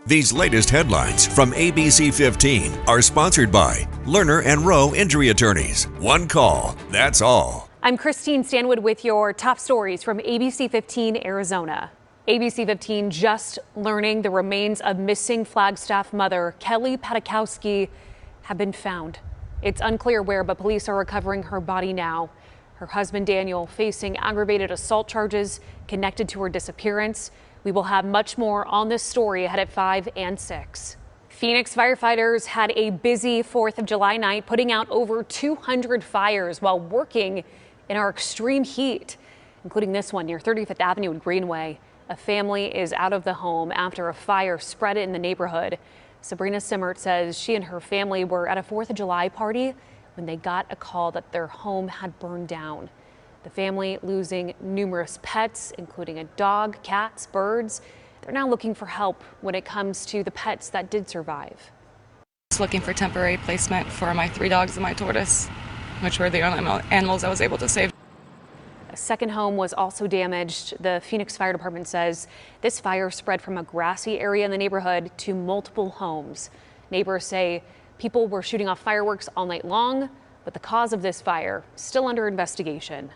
These latest headlines from ABC15 are sponsored by Lerner and Rowe Injury Attorneys. One call, that's all. I'm Christine Stanwood with your top stories from ABC15 Arizona. ABC15 just learning the remains of missing Flagstaff mother Kelly Patakowski have been found. It's unclear where, but police are recovering her body now. Her husband Daniel facing aggravated assault charges connected to her disappearance. We will have much more on this story ahead at 5 and 6. Phoenix firefighters had a busy 4th of July night, putting out over 200 fires while working in our extreme heat, including this one near 35th Avenue and Greenway. A family is out of the home after a fire spread in the neighborhood. Sabrina Simmert says she and her family were at a 4th of July party when they got a call that their home had burned down. The family losing numerous pets, including a dog, cats, birds. They're now looking for help when it comes to the pets that did survive. Just looking for temporary placement for my 3 dogs and my tortoise, which were the only animals I was able to save. A second home was also damaged. The Phoenix Fire Department says this fire spread from a grassy area in the neighborhood to multiple homes. Neighbors say people were shooting off fireworks all night long, but the cause of this fire still under investigation.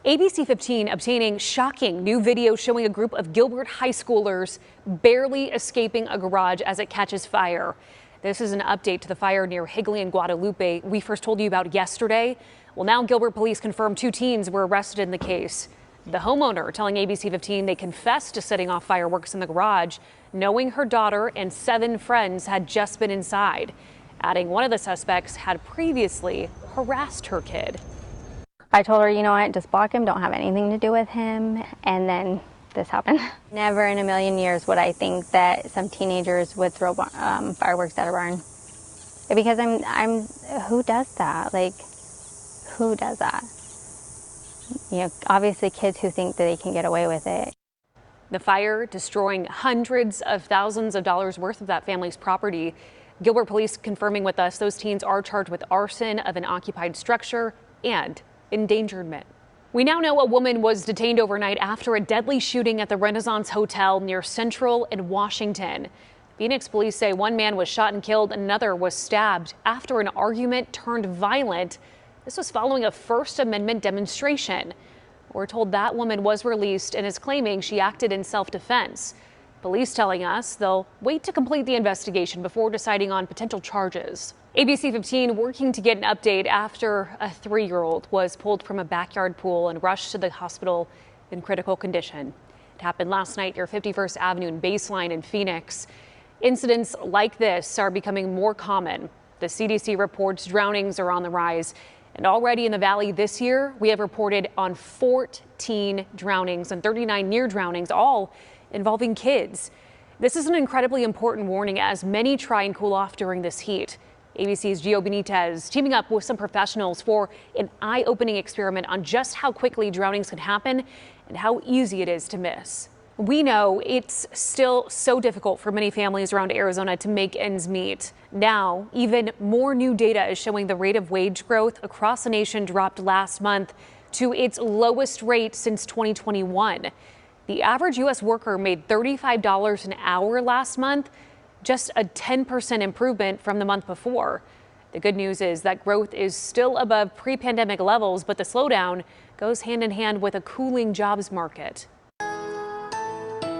ABC15 obtaining shocking new video showing a group of Gilbert high schoolers barely escaping a garage as it catches fire. This is an update to the fire near Higley and Guadalupe we first told you about yesterday. Well, now Gilbert police confirmed 2 teens were arrested in the case. The homeowner telling ABC15 they confessed to setting off fireworks in the garage, knowing her daughter and 7 friends had just been inside, adding one of the suspects had previously harassed her kid. I told her, you know what, just block him, don't have anything to do with him, and then this happened. Never in a million years would I think that some teenagers would throw fireworks at a barn. Because who does that? Like, who does that? You know, obviously kids who think that they can get away with it. The fire destroying hundreds of thousands of dollars worth of that family's property. Gilbert police confirming with us those teens are charged with arson of an occupied structure and endangerment. We now know a woman was detained overnight after a deadly shooting at the Renaissance Hotel near Central and Washington. Phoenix police say one man was shot and killed, another was stabbed after an argument turned violent. This was following a First Amendment demonstration. We're told that woman was released and is claiming she acted in self-defense. Police telling us they'll wait to complete the investigation before deciding on potential charges. ABC15 working to get an update after a 3-year-old was pulled from a backyard pool and rushed to the hospital in critical condition. It happened last night near 51st Avenue and Baseline in Phoenix. Incidents like this are becoming more common. The CDC reports drownings are on the rise. And already in the valley this year, we have reported on 14 drownings and 39 near drownings, all involving kids. This is an incredibly important warning as many try and cool off during this heat. ABC's Gio Benitez teaming up with some professionals for an eye-opening experiment on just how quickly drownings can happen and how easy it is to miss. We know it's still so difficult for many families around Arizona to make ends meet. Now, even more new data is showing the rate of wage growth across the nation dropped last month to its lowest rate since 2021. The average U.S. worker made $35 an hour last month, just a 10% improvement from the month before. The good news is that growth is still above pre-pandemic levels, but the slowdown goes hand in hand with a cooling jobs market.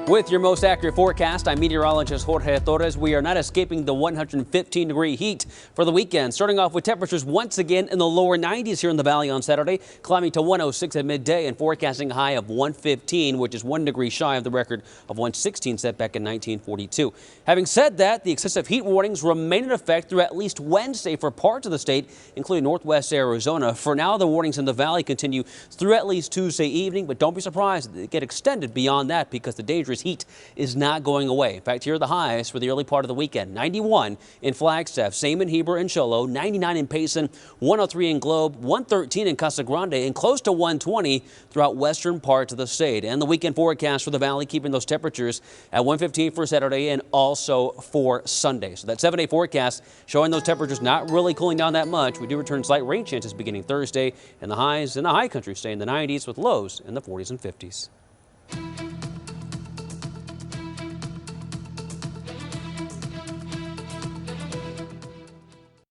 With your most accurate forecast, I'm meteorologist Jorge Torres. We are not escaping the 115-degree heat for the weekend. Starting off with temperatures once again in the lower 90s here in the valley on Saturday, climbing to 106 at midday and forecasting a high of 115, which is 1 degree shy of the record of 116 set back in 1942. Having said that, the excessive heat warnings remain in effect through at least Wednesday for parts of the state, including northwest Arizona. For now, the warnings in the valley continue through at least Tuesday evening, but don't be surprised they get extended beyond that because the dangerous heat is not going away. In fact, here are the highs for the early part of the weekend. 91 in Flagstaff, same in Heber and Cholo, 99 in Payson, 103 in Globe, 113 in Casa Grande, and close to 120 throughout western parts of the state. And the weekend forecast for the valley keeping those temperatures at 115 for Saturday and also for Sunday. So that 7-day forecast showing those temperatures not really cooling down that much. We do return slight rain chances beginning Thursday, and the highs in the high country stay in the 90s with lows in the 40s and 50s.